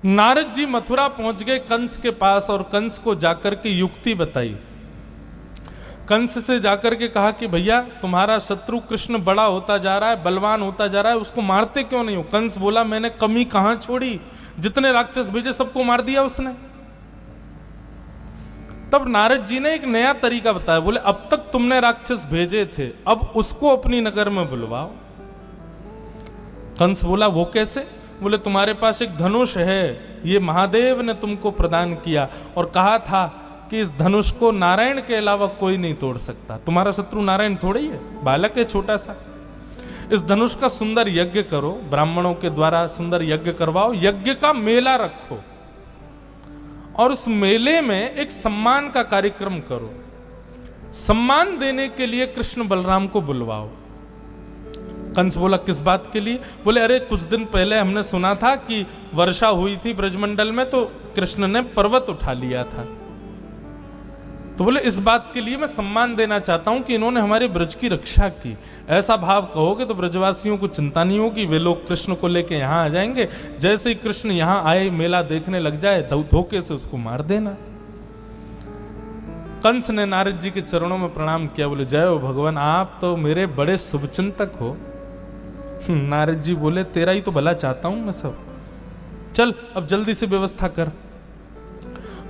नारद जी मथुरा पहुंच गए कंस के पास और कंस को जाकर के युक्ति बताई। कंस से जाकर के कहा कि भैया तुम्हारा शत्रु कृष्ण बड़ा होता जा रहा है, बलवान होता जा रहा है, उसको मारते क्यों नहीं हो? कंस बोला मैंने कमी कहां छोड़ी, जितने राक्षस भेजे सबको मार दिया उसने। तब नारद जी ने एक नया तरीका बताया, बोले अब तक तुमने राक्षस भेजे थे, अब उसको अपनी नगर में बुलवाओ। कंस बोला वो कैसे? बोले तुम्हारे पास एक धनुष है, ये महादेव ने तुमको प्रदान किया और कहा था कि इस धनुष को नारायण के अलावा कोई नहीं तोड़ सकता। तुम्हारा शत्रु नारायण थोड़ी है, बालक है छोटा सा। इस धनुष का सुंदर यज्ञ करो, ब्राह्मणों के द्वारा सुंदर यज्ञ करवाओ, यज्ञ का मेला रखो और उस मेले में एक सम्मान का कार्यक्रम करो। सम्मान देने के लिए कृष्ण बलराम को बुलवाओ। कंस बोला किस बात के लिए? बोले अरे कुछ दिन पहले हमने सुना था कि वर्षा हुई थी ब्रजमंडल में, तो कृष्ण ने पर्वत उठा लिया था। तो बोले इस बात के लिए मैं सम्मान देना चाहता हूं कि इन्होंने हमारे ब्रज की रक्षा की। ऐसा भाव कहोगे तो ब्रजवासियों को चिंता नहीं होगी, वे लोग कृष्ण को लेके यहां आ जाएंगे। जैसे ही कृष्ण यहां आए, मेला देखने लग जाए, धोखे से उसको मार देना। कंस ने नारद जी के चरणों में प्रणाम किया, बोले जय हो भगवान, आप तो मेरे बड़े शुभचिंतक हो। नारद जी बोले तेरा ही तो भला चाहता हूं मैं सब, चल अब जल्दी से व्यवस्था कर।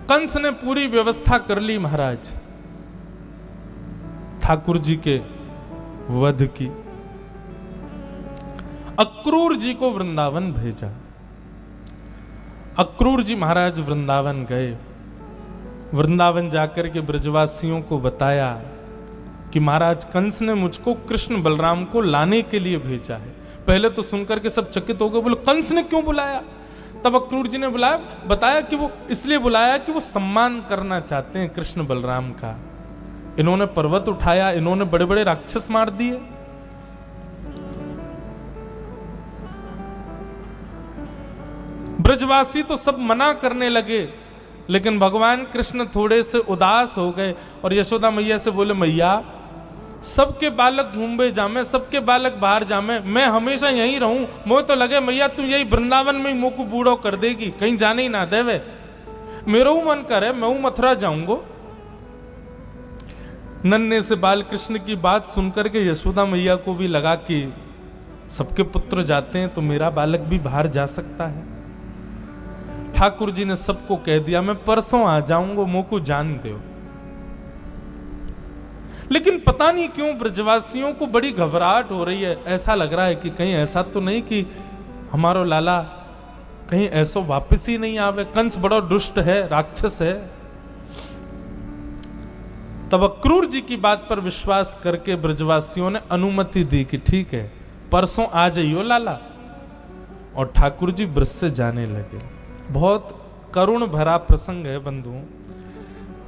कंस ने पूरी व्यवस्था कर ली महाराज, ठाकुर जी के वध की। अक्रूर जी को वृंदावन भेजा। अक्रूर जी महाराज वृंदावन गए। वृंदावन जाकर के ब्रजवासियों को बताया कि महाराज कंस ने मुझको कृष्ण बलराम को लाने के लिए भेजा है। पहले तो सुनकर के सब चकित हो गए, बोले कंस ने क्यों बुलाया? तब अक्रूर जी ने बताया कि वो इसलिए बुलाया कि वो सम्मान करना चाहते हैं कृष्ण बलराम का। इन्होंने पर्वत उठाया, इन्होंने बड़े बड़े राक्षस मार दिए। ब्रजवासी तो सब मना करने लगे, लेकिन भगवान कृष्ण थोड़े से उदास हो गए और यशोदा मैया से बोले मैया सबके बालक घूमे जामे, सबके बालक बाहर जामे, मैं हमेशा यहीं रहूं। मुझे तो लगे मैया तू यही वृंदावन में ही मुंह को बूढ़ो कर देगी, कहीं जाने ही ना देवे। मेरा मन करे मैं मथुरा जाऊंगो। नन्हे से बाल कृष्ण की बात सुनकर के यशोदा मैया को भी लगा कि सबके पुत्र जाते हैं तो मेरा बालक भी बाहर जा सकता है। ठाकुर जी ने सबको कह दिया मैं परसों आ जाऊंगा, मुंह को जान दो। लेकिन पता नहीं क्यों ब्रजवासियों को बड़ी घबराहट हो रही है। ऐसा लग रहा है कि कहीं ऐसा तो नहीं कि हमारो लाला कहीं ऐसा वापस ही नहीं आवे, कंस बड़ा दुष्ट है, राक्षस है। तब अक्रूर जी की बात पर विश्वास करके ब्रजवासियों ने अनुमति दी कि ठीक है परसों आ जाइयो लाला। और ठाकुर जी ब्रज से जाने लगे। बहुत करुण भरा प्रसंग है बंधुओं।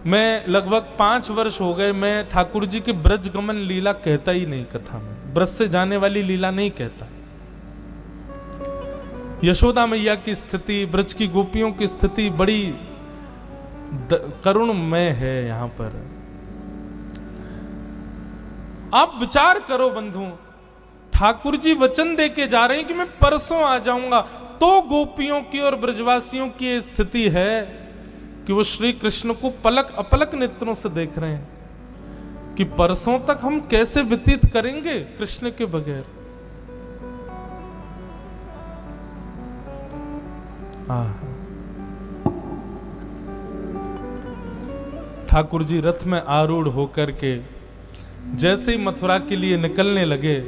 मैं लगभग 5 वर्ष हो गए मैं ठाकुर जी के ब्रज गमन लीला कहता ही नहीं कथा में, ब्रज से जाने वाली लीला नहीं कहता। यशोदा मैया की स्थिति, ब्रज की गोपियों की स्थिति बड़ी करुणमय है। यहां पर आप विचार करो बंधु, ठाकुर जी वचन दे के जा रहे हैं कि मैं परसों आ जाऊंगा, तो गोपियों की और ब्रजवासियों की स्थिति है कि वो श्री कृष्ण को पलक अपलक नेत्रों से देख रहे हैं कि परसों तक हम कैसे व्यतीत करेंगे कृष्ण के बगैर। ठाकुर जी रथ में आरूढ़ होकर के जैसे ही मथुरा के लिए निकलने लगे,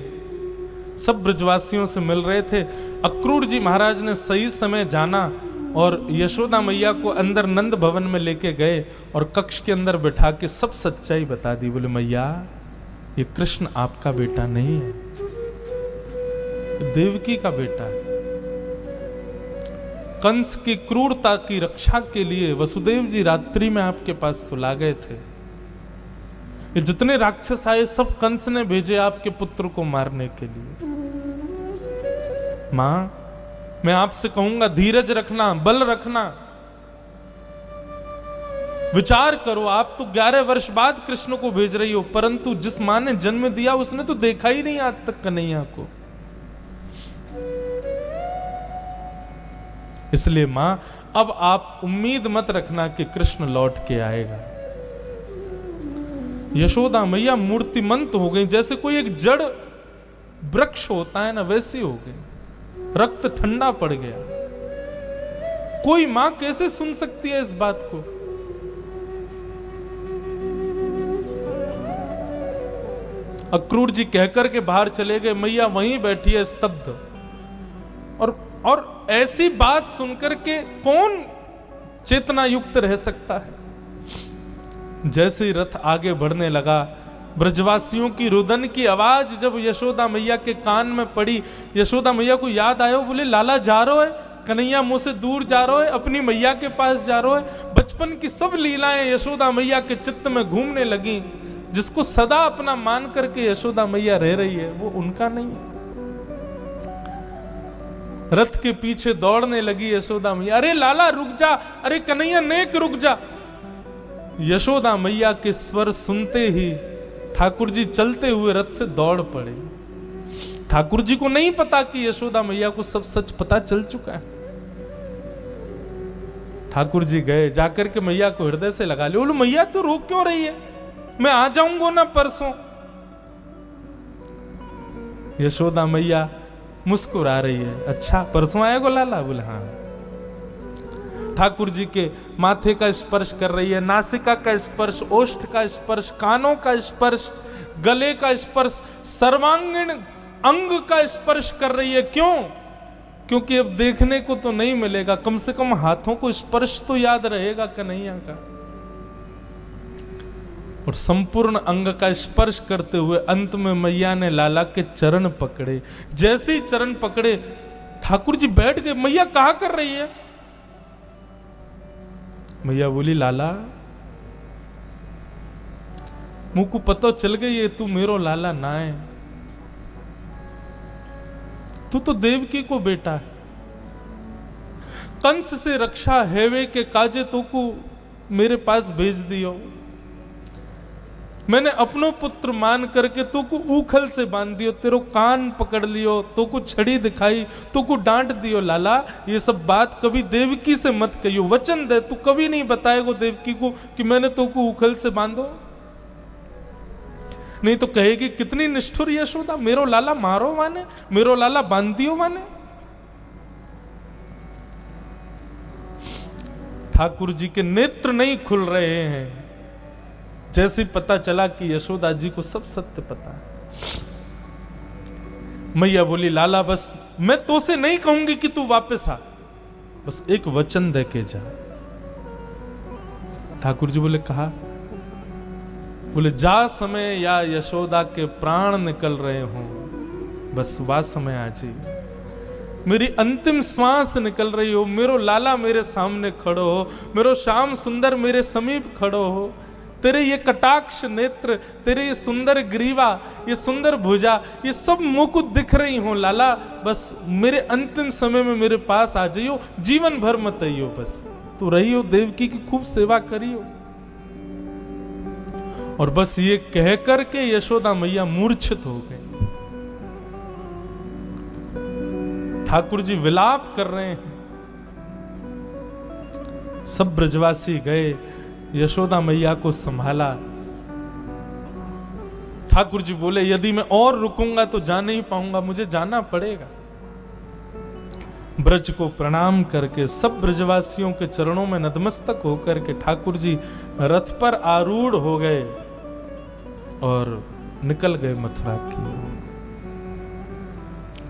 सब ब्रजवासियों से मिल रहे थे। अक्रूर जी महाराज ने सही समय जाना और यशोदा मैया को अंदर नंद भवन में लेके गए और कक्ष के अंदर बैठा के सब सच्चाई बता दी। बोले मैया ये कृष्ण आपका बेटा नहीं है, देवकी का बेटा है। कंस की क्रूरता की रक्षा के लिए वसुदेव जी रात्रि में आपके पास सुला गए थे। ये जितने राक्षस आए सब कंस ने भेजे आपके पुत्र को मारने के लिए। मां मैं आपसे कहूंगा धीरज रखना, बल रखना। विचार करो, आप तो 11 वर्ष बाद कृष्ण को भेज रही हो, परंतु जिस मां ने जन्म दिया उसने तो देखा ही नहीं आज तक कन्हैया को। इसलिए मां अब आप उम्मीद मत रखना कि कृष्ण लौट के आएगा। यशोदा मैया मूर्तिमंत हो गई, जैसे कोई एक जड़ वृक्ष होता है ना, वैसी हो गई। रक्त ठंडा पड़ गया। कोई मां कैसे सुन सकती है इस बात को? अक्रूर जी कहकर के बाहर चले गए, मैया वहीं बैठी है स्तब्ध। और ऐसी बात सुनकर के कौन चेतना युक्त रह सकता है? जैसे ही रथ आगे बढ़ने लगा, ब्रजवासियों की रुदन की आवाज जब यशोदा मैया के कान में पड़ी, यशोदा मैया को याद आया। बोले लाला जा रहा है, कन्हैया मुंह से दूर जा रहा है, अपनी मैया के पास जा रहा है। बचपन की सब लीलाएं यशोदा मैया के चित्त में घूमने लगी। जिसको सदा अपना मान करके यशोदा मैया रह रही है, वो उनका नहीं है। रथ के पीछे दौड़ने लगी यशोदा मैया। अरे लाला रुक जा, अरे कन्हैया नेक रुक जा। यशोदा मैया के स्वर सुनते ही ठाकुर जी चलते हुए रथ से दौड़ पड़े। ठाकुर जी को नहीं पता कि यशोदा मैया को सब सच पता चल चुका है। ठाकुर जी गए, जाकर के मैया को हृदय से लगा लिया। बोलो मैया तो रो क्यों रही है, मैं आ जाऊंगा ना परसों। यशोदा मैया मुस्कुरा रही है। अच्छा परसों आएगा लाला? बोले हाँ। ठाकुर जी के माथे का स्पर्श कर रही है, नासिका का स्पर्श, ओष्ठ का स्पर्श, कानों का स्पर्श, गले का स्पर्श, सर्वांगीण अंग का स्पर्श कर रही है। क्यों? क्योंकि अब देखने को तो नहीं मिलेगा, कम से कम हाथों को स्पर्श तो याद रहेगा कन्हैया का। और संपूर्ण अंग का स्पर्श करते हुए अंत में मैया ने लाला के चरण पकड़े। जैसे ही चरण पकड़े ठाकुर जी बैठ गए। मैया कहा कर रही है? मैया बोली लाला मुझको पता चल गई है तू मेरो लाला ना है, तू तो देवकी को बेटा है। कंस से रक्षा हेवे के काजे तो को मेरे पास भेज दियो। मैंने अपनो पुत्र मान करके तो को उखल से बांध दियो, तेरो कान पकड़ लियो, तो को छड़ी दिखाई, तो को डांट दियो। लाला ये सब बात कभी देवकी से मत कहियो, वचन दे तू कभी नहीं बताएगो देवकी को कि मैंने तो को उखल से बांधो। नहीं तो कहेगी कितनी निष्ठुर यशोदा, मेरो लाला मारो माने, मेरो लाला बांध दियो माने। ठाकुर जी के नेत्र नहीं खुल रहे हैं। जैसे पता चला कि यशोदा जी को सब सत्य पता है। मैया बोली लाला बस मैं तो से नहीं कहूंगी कि तू वापस आ, बस एक वचन दे के जा। ठाकुर जी बोले कहा? बोले जा समय या यशोदा के प्राण निकल रहे हो, बस वह समय आ जी, मेरी अंतिम श्वास निकल रही हो, मेरो लाला मेरे सामने खड़ो हो, मेरो श्याम सुंदर मेरे समीप खड़ो हो, तेरे ये कटाक्ष नेत्र, तेरे ये सुंदर ग्रीवा, ये सुंदर भुजा, ये सब मुंह को दिख रही हो लाला, बस मेरे अंतिम समय में मेरे पास आ जाइयो, जीवन भर मत आइयो, बस तू रहियो, देवकी की खूब सेवा करियो। और बस ये कह करके यशोदा मैया मूर्छित हो गई। ठाकुर जी विलाप कर रहे हैं। सब ब्रजवासी गए, यशोदा मैया को संभाला। ठाकुर जी बोले यदि मैं और रुकूंगा तो जा नहीं पाऊंगा, मुझे जाना पड़ेगा। ब्रज को प्रणाम करके सब ब्रजवासियों के चरणों में नतमस्तक होकर के ठाकुर जी रथ पर आरूढ़ हो गए और निकल गए मथुरा की।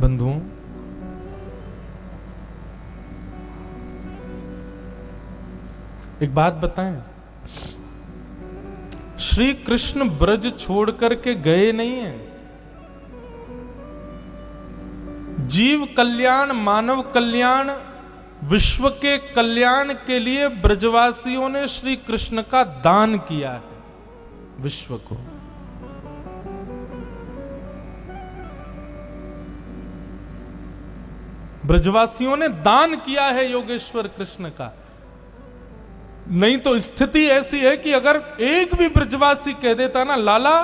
बंधुओं, एक बात बताएं, श्री कृष्ण ब्रज छोड़ करके गए नहीं हैं। जीव कल्याण, मानव कल्याण, विश्व के कल्याण के लिए ब्रजवासियों ने श्री कृष्ण का दान किया है विश्व को। ब्रजवासियों ने दान किया है योगेश्वर कृष्ण का। नहीं तो स्थिति ऐसी है कि अगर एक भी ब्रजवासी कह देता ना लाला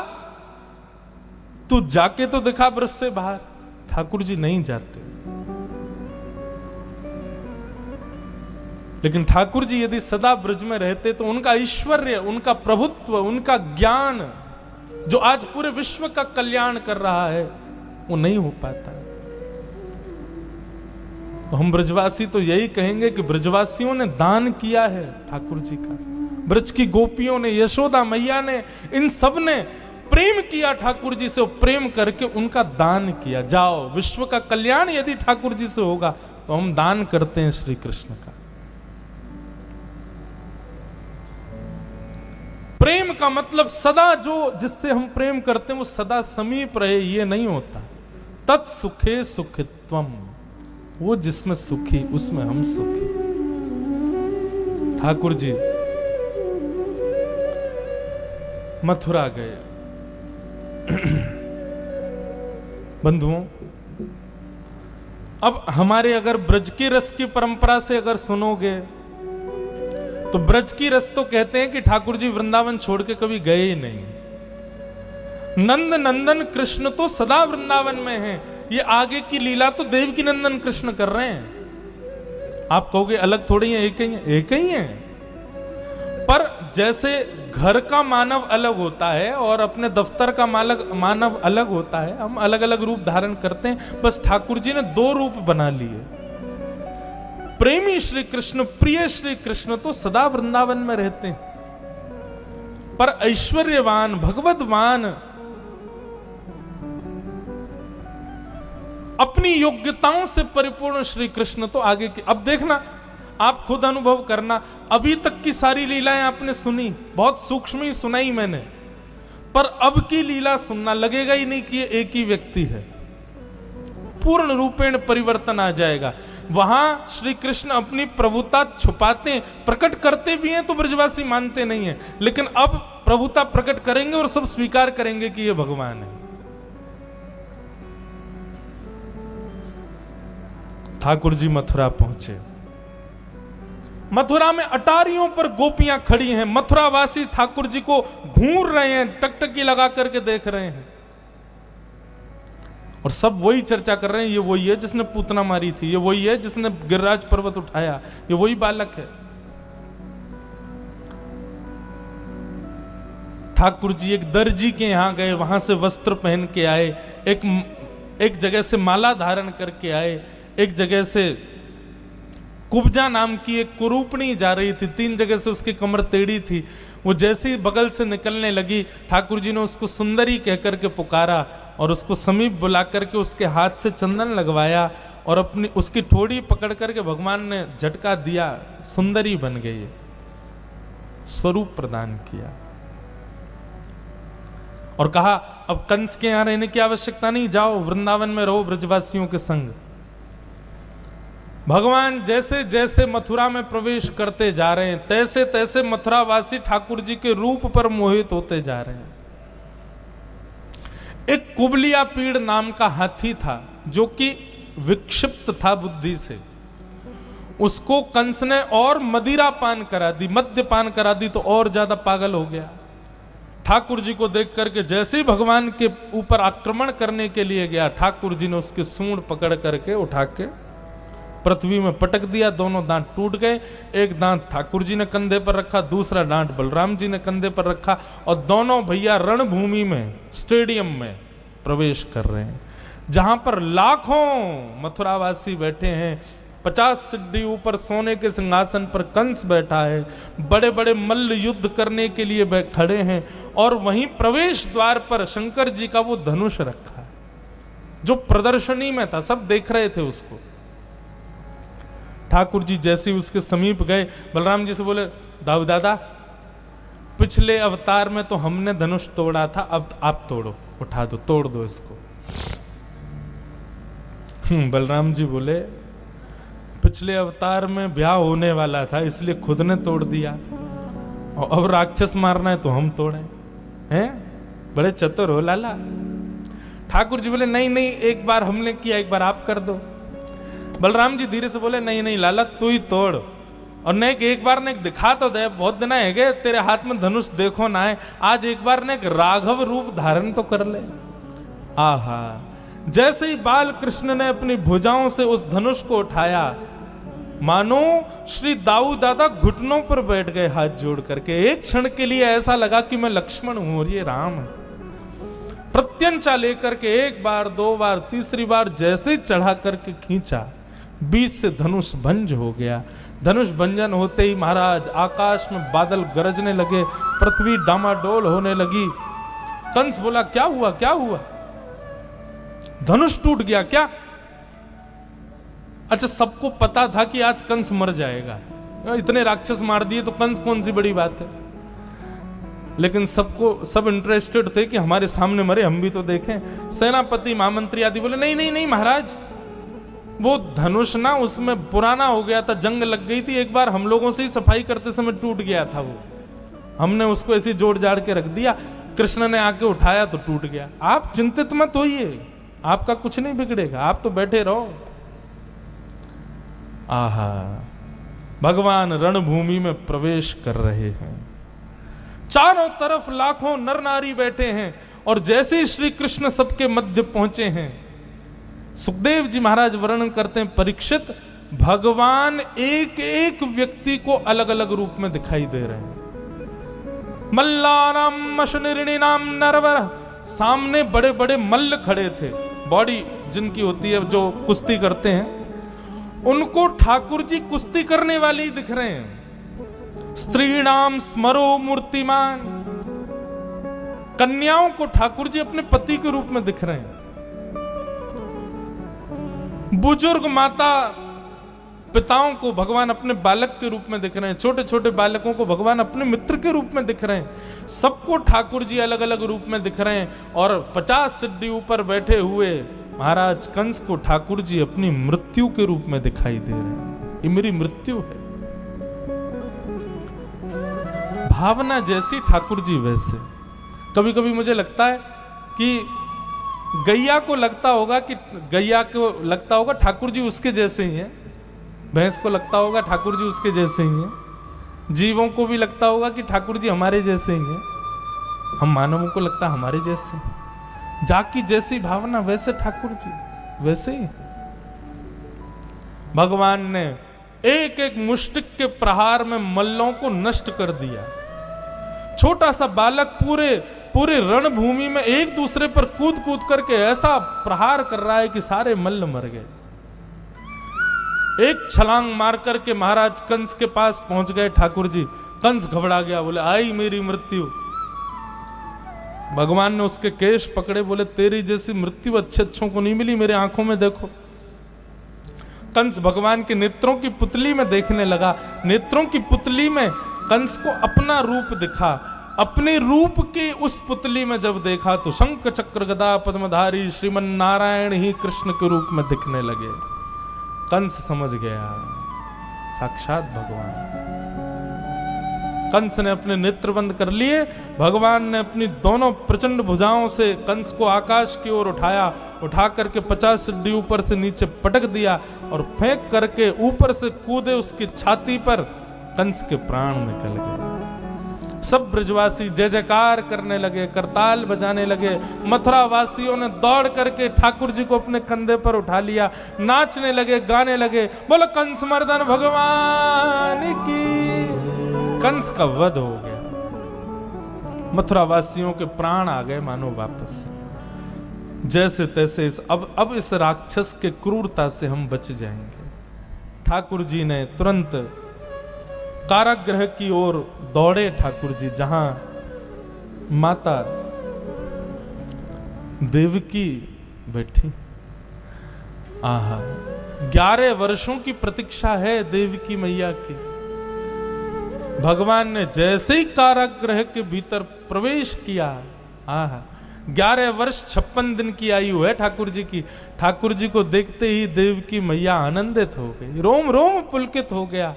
तू जाके तो दिखा ब्रज से बाहर, ठाकुर जी नहीं जाते। लेकिन ठाकुर जी यदि सदा ब्रज में रहते तो उनका ऐश्वर्य, उनका प्रभुत्व, उनका ज्ञान जो आज पूरे विश्व का कल्याण कर रहा है वो नहीं हो पाता। तो हम ब्रजवासी तो यही कहेंगे कि ब्रजवासियों ने दान किया है ठाकुर जी का। ब्रज की गोपियों ने, यशोदा मैया ने, इन सब ने प्रेम किया ठाकुर जी से, प्रेम करके उनका दान किया। जाओ, विश्व का कल्याण यदि ठाकुर जी से होगा तो हम दान करते हैं श्री कृष्ण का। प्रेम का मतलब सदा जो जिससे हम प्रेम करते हैं वो सदा समीप रहे, ये नहीं होता। तत्सुखे सुखित्वम, वो जिसमें सुखी उसमें हम सुखी। ठाकुर जी मथुरा गए। बंधुओं, अब हमारे अगर ब्रज की रस की परंपरा से अगर सुनोगे तो ब्रज की रस तो कहते हैं कि ठाकुर जी वृंदावन छोड़ के कभी गए ही नहीं। नंद नंदन कृष्ण तो सदा वृंदावन में हैं। ये आगे की लीला तो देवकी नंदन कृष्ण कर रहे हैं। आप कहोगे अलग थोड़ी है, एक ही है। एक ही है, पर जैसे घर का मानव अलग होता है और अपने दफ्तर का मानव अलग होता है, हम अलग अलग रूप धारण करते हैं। बस ठाकुर जी ने दो रूप बना लिए। प्रेमी श्री कृष्ण, प्रिय श्री कृष्ण तो सदा वृंदावन में रहते हैं, पर ऐश्वर्यवान, भगवतवान, अपनी योग्यताओं से परिपूर्ण श्री कृष्ण तो आगे की। अब देखना, आप खुद अनुभव करना, अभी तक की सारी लीलाएं आपने सुनी, बहुत सूक्ष्म ही सुनाई मैंने, पर अब की लीला सुनना लगेगा ही नहीं कि ये एक ही व्यक्ति है। पूर्ण रूपेण परिवर्तन आ जाएगा। वहां श्री कृष्ण अपनी प्रभुता छुपाते हैं, प्रकट करते भी हैं तो ब्रजवासी मानते नहीं है, लेकिन अब प्रभुता प्रकट करेंगे और सब स्वीकार करेंगे कि ये भगवान है। ठाकुर जी मथुरा पहुंचे। मथुरा में अटारियों पर गोपियां खड़ी हैं। मथुरावासी ठाकुर जी को घूर रहे हैं, टकटकी लगा करके देख रहे हैं, और सब वही चर्चा कर रहे हैं, ये वही है जिसने पूतना मारी थी, ये वही है जिसने गिरिराज पर्वत उठाया, ये वही बालक है। ठाकुर जी एक दर्जी के यहां गए, वहां से वस्त्र पहन के आए, एक जगह से माला धारण करके आए, एक जगह से कुब्जा नाम की एक कुरूपणी जा रही थी, 3 जगह से उसकी कमर टेढ़ी थी। वो जैसे ही बगल से निकलने लगी, ठाकुर जी ने उसको सुंदरी कहकर के पुकारा और उसको समीप बुला करके उसके हाथ से चंदन लगवाया और अपनी उसकी ठोड़ी पकड़ करके भगवान ने झटका दिया, सुंदरी बन गई, स्वरूप प्रदान किया और कहा अब कंस के यहां रहने की आवश्यकता नहीं, जाओ वृंदावन में रहो ब्रजवासियों के संग। भगवान जैसे जैसे मथुरा में प्रवेश करते जा रहे हैं, तैसे तैसे मथुरावासी ठाकुर जी के रूप पर मोहित होते जा रहे हैं। एक कुबलिया पीड़ नाम का हाथी था जो कि विक्षिप्त था बुद्धि से, उसको कंस ने और मदिरा पान करा दी, मद्यपान करा दी तो और ज्यादा पागल हो गया। ठाकुर जी को देख करके जैसे ही भगवान के ऊपर आक्रमण करने के लिए गया, ठाकुर जी ने उसके सूंड पकड़ करके उठा के पृथ्वी में पटक दिया। दोनों दांत टूट गए। एक दांत ठाकुर जी ने कंधे पर रखा, दूसरा दांत बलराम जी ने कंधे पर रखा और दोनों भैया रणभूमि में, स्टेडियम में प्रवेश कर रहे हैं, जहां पर लाखों मथुरावासी बैठे हैं। 50 सिद्धि ऊपर सोने के सिंहासन पर कंस बैठा है, बड़े बड़े मल्ल युद्ध करने के लिए खड़े हैं, और वहीं प्रवेश द्वार पर शंकर जी का वो धनुष रखा है जो प्रदर्शनी में था, सब देख रहे थे उसको। ठाकुर जी जैसे ही उसके समीप गए, बलराम जी से बोले, दाऊ दादा, पिछले अवतार में तो हमने धनुष तोड़ा था, अब आप तोड़ो, उठा दो, तोड़ दो इसको। बलराम जी बोले, पिछले अवतार में ब्याह होने वाला था इसलिए खुद ने तोड़ दिया, और अब राक्षस मारना है तो हम तोड़े हैं? बड़े चतुर हो लाला। ठाकुर जी बोले, नहीं नहीं, एक बार हमने किया, एक बार आप कर दो। बलराम जी धीरे से बोले, नहीं नहीं लाला, तू ही तोड़, और ने एक बार ने दिखा तो दे, बहुत दिन है गए तेरे हाथ में धनुष देखो ना है, आज एक बार ने राघव रूप धारण तो कर ले। आहा, जैसे ही बाल कृष्ण ने अपनी भुजाओं से उस धनुष को उठाया, मानो श्री दाऊ दादा घुटनों पर बैठ गए हाथ जोड़ करके। एक क्षण के लिए ऐसा लगा कि मैं लक्ष्मण हूं और ये राम है। प्रत्यंचा लेकर के एक बार, दो बार, तीसरी बार जैसे ही चढ़ा करके खींचा, बीच से धनुष भंज हो गया। धनुष भंजन होते ही महाराज आकाश में बादल गरजने लगे, पृथ्वी डामाडोल होने लगी। कंस बोला क्या हुआ, क्या हुआ? धनुष टूट गया क्या? अच्छा, सबको पता था कि आज कंस मर जाएगा, इतने राक्षस मार दिए तो कंस कौन सी बड़ी बात है। लेकिन सब इंटरेस्टेड थे कि हमारे सामने मरे, हम भी तो देखें। सेनापति, महामंत्री आदि बोले नहीं नहीं नहीं महाराज, वो धनुष ना उसमें पुराना हो गया था, जंग लग गई थी, एक बार हम लोगों से ही सफाई करते समय टूट गया था वो, हमने उसको ऐसे जोड़ जाड़ के रख दिया, कृष्ण ने आके उठाया तो टूट गया। आप चिंतित मत होइए, आपका कुछ नहीं बिगड़ेगा, आप तो बैठे रहो। आहा, भगवान रणभूमि में प्रवेश कर रहे हैं, चारों तरफ लाखों नर नारी बैठे हैं, और जैसे ही श्री कृष्ण सबके मध्य पहुंचे हैं, सुखदेव जी महाराज वर्णन करते हैं, परीक्षित भगवान एक एक व्यक्ति को अलग अलग रूप में दिखाई दे रहे हैं। मल्लानाम मशनिर्णिनाम नरवर, सामने बड़े बड़े मल्ल खड़े थे, बॉडी जिनकी होती है, जो कुश्ती करते हैं, उनको ठाकुर जी कुश्ती करने वाले ही दिख रहे हैं। स्त्रीणाम स्मरो मूर्तिमान, कन्याओं को ठाकुर जी अपने पति के रूप में दिख रहे हैं। बुजुर्ग माता पिताओं को भगवान अपने बालक के रूप में दिख रहे हैं, छोटे छोटे बालकों को भगवान अपने मित्र के रूप में दिख रहे हैं। सबको ठाकुर जी अलग अलग रूप में दिख रहे हैं। और 50 सिद्धि ऊपर बैठे हुए महाराज कंस को ठाकुर जी अपनी मृत्यु के रूप में दिखाई दे रहे हैं। ये मेरी मृत्यु है। भावना जैसी ठाकुर जी वैसे। कभी कभी मुझे लगता है कि गैया को लगता होगा ठाकुर जी उसके जैसे ही हैं, भैंस को लगता होगा ठाकुर जी उसके जैसे ही हैं, जीवों को भी लगता होगा कि ठाकुर जी हमारे जैसे ही हैं, हम मानवों को लगता हमारे जैसे। जाकी जैसी भावना वैसे ठाकुर जी वैसे ही। भगवान ने एक एक मुष्टिक के प्रहार में मल्लों को नष्ट कर दिया। छोटा सा बालक पूरे रणभूमि में एक दूसरे पर कूद कूद करके ऐसा प्रहार कर रहा है कि सारे मल्ल मर गए। एक छलांग मार करके महाराज कंस के पास पहुंच गए ठाकुर जी। कंस घबरा गया, बोले आई मेरी मृत्यु। भगवान ने उसके केश पकड़े, बोले तेरी जैसी मृत्यु अच्छों को नहीं मिली, मेरे आंखों में देखो। कंस भगवान के नेत्रों की पुतली में देखने लगा। नेत्रों की पुतली में कंस को अपना रूप दिखा। अपने रूप की उस पुतली में जब देखा तो शंख चक्र गदा पद्मधारी श्रीमन नारायण ही कृष्ण के रूप में दिखने लगे। कंस समझ गया साक्षात भगवान। कंस ने अपने नेत्र बंद कर लिए। भगवान ने अपनी दोनों प्रचंड भुजाओं से कंस को आकाश की ओर उठाया, उठा करके 50 सिद्धि ऊपर से नीचे पटक दिया और फेंक करके ऊपर से कूदे उसकी छाती पर। कंस के प्राण निकल गए। सब ब्रजवासी जय जयकार करने लगे, करताल बजाने लगे। मथुरा वासियों ने दौड़ करके ठाकुर जी को अपने कंधे पर उठा लिया, नाचने लगे, गाने लगे, बोलो कंस मर्दन भगवान की। कंस का वध हो गया। मथुरा वासियों के प्राण आ गए मानो वापस। जैसे तैसे अब इस राक्षस के क्रूरता से हम बच जाएंगे। ठाकुर जी ने तुरंत कारागृह की ओर दौड़े। ठाकुर जी जहां माता देवकी बैठी। आहा, 11 वर्षों की प्रतीक्षा है देवकी मैया की। भगवान ने जैसे ही कारागृह के भीतर प्रवेश किया, आहा, 11 वर्ष 56 दिन की आयु है ठाकुर जी की। ठाकुर जी को देखते ही देवकी मैया आनंदित हो गई, रोम रोम पुलकित हो गया।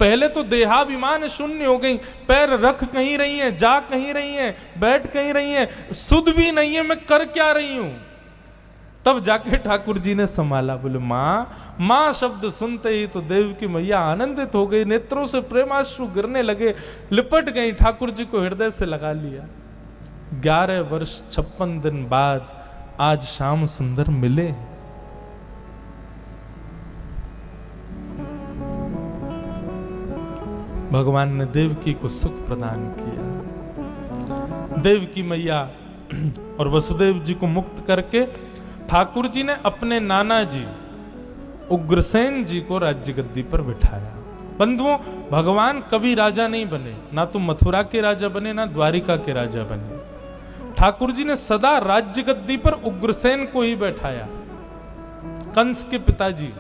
पहले तो देहाभिमान शून्य हो गई, पैर रख कहीं रही हैं, जा कहीं रही हैं, बैठ कहीं रही हैं, सुध भी नहीं है मैं कर क्या रही हूं। तब जाके ठाकुर जी ने संभाला, बोले माँ। माँ शब्द सुनते ही तो देवकी मैया आनंदित हो गई, नेत्रों से प्रेमाश्रु गिरने लगे, लिपट गई, ठाकुर जी को हृदय से लगा लिया। 11 वर्ष 56 दिन बाद आज श्याम सुंदर मिले। भगवान ने देवकी को सुख प्रदान किया। देवकी मैया और वसुदेव जी को मुक्त करके ठाकुर जी ने अपने नाना जी उग्रसेन जी को राज्य गद्दी पर बिठाया। बंधुओं, भगवान कभी राजा नहीं बने, ना तो मथुरा के राजा बने ना द्वारिका के राजा बने। ठाकुर जी ने सदा राज्य गद्दी पर उग्रसेन को ही बैठाया। कंस के पिताजी,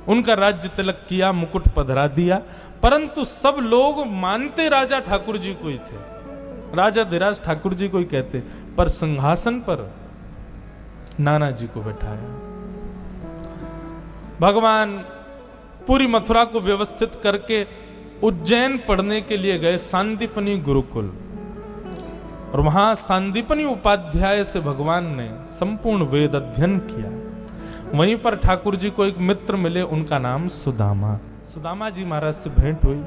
उनका राज्य तिलक किया, मुकुट पधरा दिया, परंतु सब लोग मानते राजा ठाकुर जी को ही थे। राजा धीराज ठाकुर जी को ही कहते, पर सिंहासन पर नाना जी को बैठाया। भगवान पूरी मथुरा को व्यवस्थित करके उज्जैन पढ़ने के लिए गए, सांदीपनी गुरुकुल, और वहां सांदीपनी उपाध्याय से भगवान ने संपूर्ण वेद अध्ययन किया। वहीं पर ठाकुर जी को एक मित्र मिले, उनका नाम सुदामा। सुदामा जी महाराज से भेंट हुई।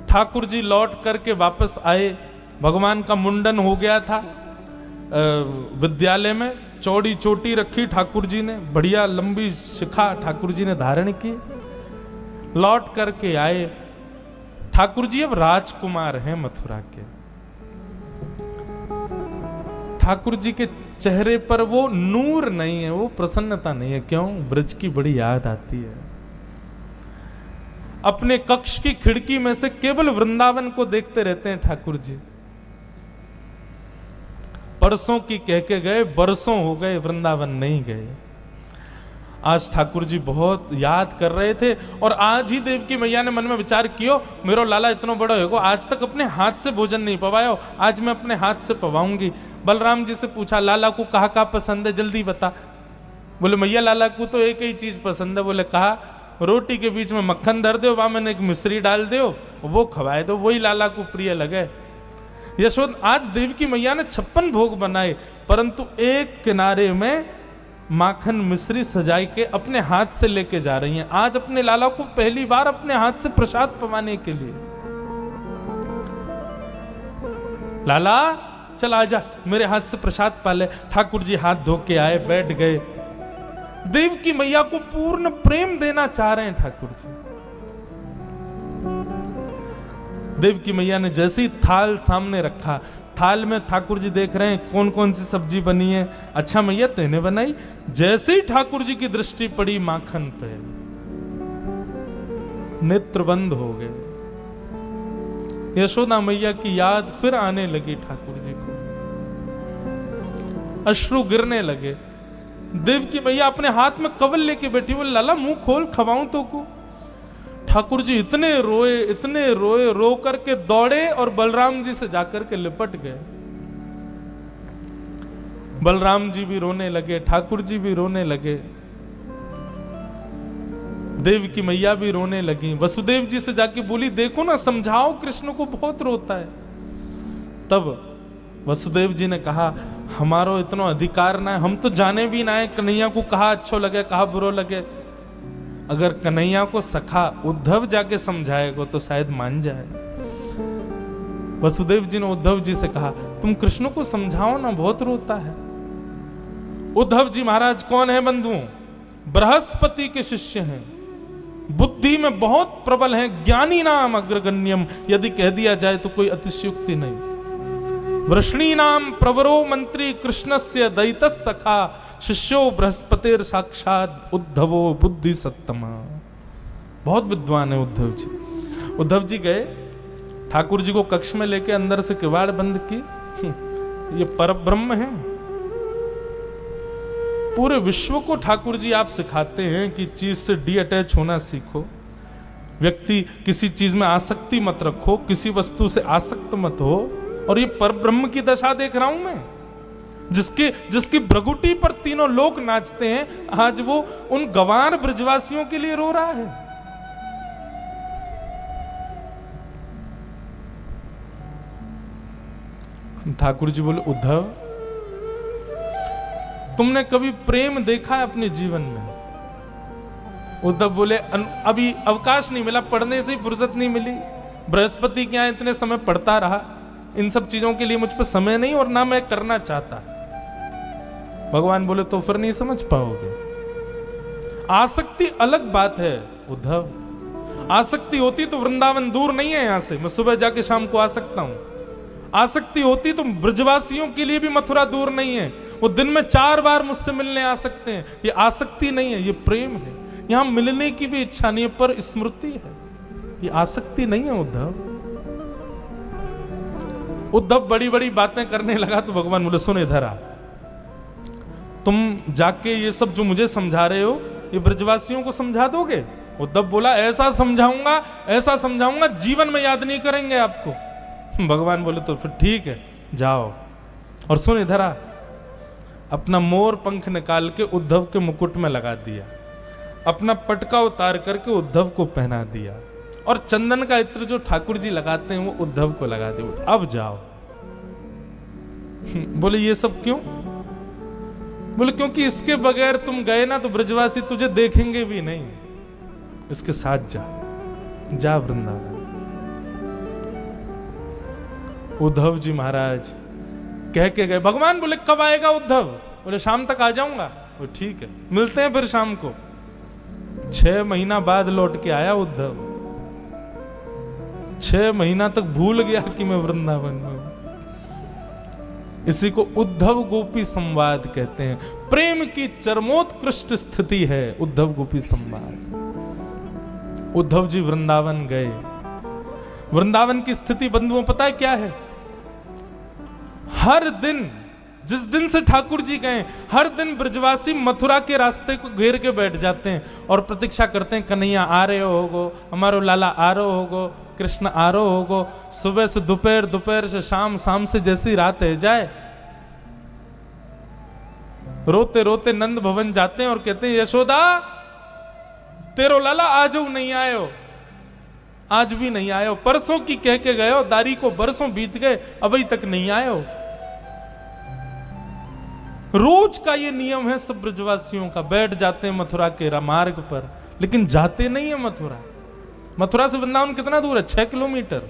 ठाकुर जी लौट करके वापस आए। भगवान का मुंडन हो गया था विद्यालय में, चौड़ी चोटी रखी ठाकुर जी ने, बढ़िया लंबी शिखा ठाकुर जी ने धारण की। लौट करके आए। ठाकुर जी अब राजकुमार हैं मथुरा के। ठाकुर जी के चेहरे पर वो नूर नहीं है, वो प्रसन्नता नहीं है। क्यों? ब्रज की बड़ी याद आती है। अपने कक्ष की खिड़की में से केवल वृंदावन को देखते रहते हैं ठाकुर जी। परसों की कह के गए, बरसों हो गए, वृंदावन नहीं गए। आज ठाकुर जी बहुत याद कर रहे थे, और आज ही देवकी मैया ने मन में विचार कियो, मेरो लाला इतना बड़ा होगा, आज तक अपने हाथ से भोजन नहीं पवायो, आज मैं अपने हाथ से पवाऊंगी। बलराम जी से पूछा, लाला को कहा पसंद है, जल्दी बता। बोले मैया लाला को तो एक ही चीज पसंद है। बोले कहा? रोटी के बीच में मक्खन धर दो, वहां मैंने एक मिश्री डाल दो, वो खवाए दो, वही लाला को प्रिय लगे। यशोद, आज देवकी मैया ने 56 भोग बनाए, परंतु एक किनारे में माखन मिश्री सजाई के अपने हाथ से लेके जा रही हैं। आज अपने लाला को पहली बार अपने हाथ से प्रसाद पवाने के लिए। लाला चल आजा, मेरे हाथ से प्रसाद पाले। ठाकुर जी हाथ धो के आए, बैठ गए। देवकी मैया को पूर्ण प्रेम देना चाह रहे हैं ठाकुर जी। देवकी मैया ने जैसे ही थाल सामने रखा, थाल में ठाकुर जी देख रहे हैं कौन कौन सी सब्जी बनी है। अच्छा मैया तेने बनाई? जैसे ही ठाकुर जी की दृष्टि पड़ी माखन पे, नेत्र बंद हो गए। यशोदा मैया की याद फिर आने लगी ठाकुर जी को, अश्रु गिरने लगे। देवकी मैया अपने हाथ में कवल लेके बैठी, बोले लाला मुंह खोल, खवाऊं तो को। ठाकुर जी इतने रोए, रो करके दौड़े और बलराम जी से जाकर के लिपट गए। बलराम जी भी रोने लगे, ठाकुर जी भी रोने लगे, देवकी मैया भी रोने लगी। वसुदेव जी से जाके बोली, देखो ना, समझाओ कृष्ण को, बहुत रोता है। तब वसुदेव जी ने कहा, हमारो इतना अधिकार ना है, हम तो जाने भी ना है कन्हैया को कहा अच्छो लगे कहा बुरो लगे। अगर कन्हैया को सखा उद्धव जाके समझाएगा तो शायद मान जाए। वसुदेव जी ने उद्धव जी से कहा, तुम कृष्ण को समझाओ ना, बहुत रोता है। उद्धव जी महाराज कौन है बंधुओं? बृहस्पति के शिष्य हैं, बुद्धि में बहुत प्रबल हैं, ज्ञानी नाम अग्रगण्यम, यदि कह दिया जाए तो कोई अतिशयोक्ति नहीं। वृष्णी नाम प्रवरो मंत्री कृष्णस्य दयितः सखा, शिष्यो बृहस्पतिर साक्षात उद्धवो बुद्धि सत्तमा। बहुत विद्वान है उद्धव जी। उद्धव जी गए, ठाकुर जी को कक्ष में लेके अंदर से किवाड़ बंद की। ये परब्रह्म है। पूरे विश्व को ठाकुर जी आप सिखाते हैं कि चीज से डी अटैच होना सीखो, व्यक्ति किसी चीज में आसक्ति मत रखो, किसी वस्तु से आसक्त मत हो। और ये परब्रह्म की दशा देख रहा हूं मैं, जिसकी भ्रगुटी पर तीनों लोग नाचते हैं, आज वो उन गंवार ब्रजवासियों के लिए रो रहा है। ठाकुर जी बोले, उद्धव तुमने कभी प्रेम देखा है अपने जीवन में? उद्धव बोले, अभी अवकाश नहीं मिला, पढ़ने से ही फुर्सत नहीं मिली। बृहस्पति के यहाँ इतने समय पढ़ता रहा, इन सब चीजों के लिए मुझ पर समय नहीं और ना मैं करना चाहता। भगवान बोले, तो फिर नहीं समझ पाओगे। आसक्ति अलग बात है उद्धव, आसक्ति होती तो वृंदावन दूर नहीं है यहां से, मैं सुबह जाके शाम को आ सकता हूं। आसक्ति होती तो ब्रजवासियों के लिए भी मथुरा दूर नहीं है, वो दिन में 4 बार मुझसे मिलने आ सकते हैं। ये आसक्ति नहीं है, ये प्रेम है। यहां मिलने की भी इच्छा नहीं है, पर स्मृति है, ये आसक्ति नहीं है। उद्धव बड़ी बड़ी बातें करने लगा तो भगवान बोले सुन इधर आ, तुम जाके ये सब जो मुझे समझा रहे हो ये ब्रजवासियों को समझा दोगे? उद्धव बोला ऐसा समझाऊंगा जीवन में याद नहीं करेंगे आपको। भगवान बोले तो फिर ठीक है जाओ, और सुन इधर आ। अपना मोर पंख निकाल के उद्धव के मुकुट में लगा दिया, अपना पटका उतार करके उद्धव को पहना दिया, और चंदन का इत्र जो ठाकुर जी लगाते हैं वो उद्धव को लगा दिया। अब जाओ। बोले ये सब क्यों? बोले क्योंकि इसके बगैर तुम गए ना तो ब्रजवासी तुझे देखेंगे भी नहीं, इसके साथ जा वृंदावन। उद्धव जी महाराज कह के गए। भगवान बोले कब आएगा उद्धव? बोले शाम तक आ जाऊंगा। वो ठीक है, मिलते हैं फिर शाम को। 6 महीना बाद लौट के आया उद्धव। 6 महीना तक भूल गया कि मैं वृंदावन में हूं। इसी को उद्धव गोपी संवाद कहते हैं। प्रेम की चरमोत्कृष्ट स्थिति है उद्धव गोपी संवाद। उद्धव जी वृंदावन गए। वृंदावन की स्थिति बंधुओं पता है क्या है? हर दिन, जिस दिन से ठाकुर जी गए, हर दिन ब्रजवासी मथुरा के रास्ते को घेर के बैठ जाते हैं और प्रतीक्षा करते हैं कन्हैया आ रहे होगो, हमारो लाला आ रहे होगो, कृष्ण आ रहे होगो। सुबह से दोपहर, दोपहर से शाम, शाम से जैसी रात है जाए। रोते रोते नंद भवन जाते हैं और कहते हैं यशोदा तेरो लाला आज नहीं आयो, आज भी नहीं आयो। परसों की कह के गए हो, दारी को बरसों बीत गए अभी तक नहीं आयो। रोज का ये नियम है सब ब्रजवासियों का। बैठ जाते हैं मथुरा के मार्ग पर, लेकिन जाते नहीं है मथुरा। मथुरा से वृंदावन कितना दूर है? 6 किलोमीटर।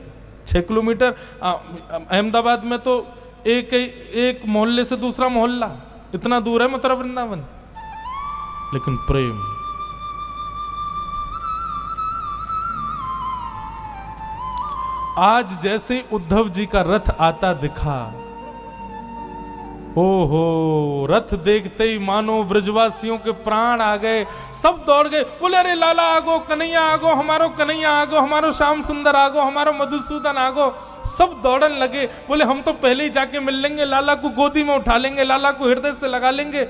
6 किलोमीटर। अहमदाबाद में तो एक मोहल्ले से दूसरा मोहल्ला, इतना दूर है मथुरा वृंदावन। लेकिन प्रेम, आज जैसे उद्धव जी का रथ आता दिखा, ओहो, रथ देखते ही मानो ब्रजवासियों के प्राण आ गए। सब दौड़ गए, बोले अरे लाला आगो, कन्हैया आगो, हमारो कन्हैया आगो, हमारो श्याम सुंदर आगो, हमारो मधुसूदन आगो। सब दौड़न लगे। बोले हम तो पहले ही जाके मिल लेंगे, लाला को गोदी में उठा लेंगे, लाला को हृदय से लगा लेंगे।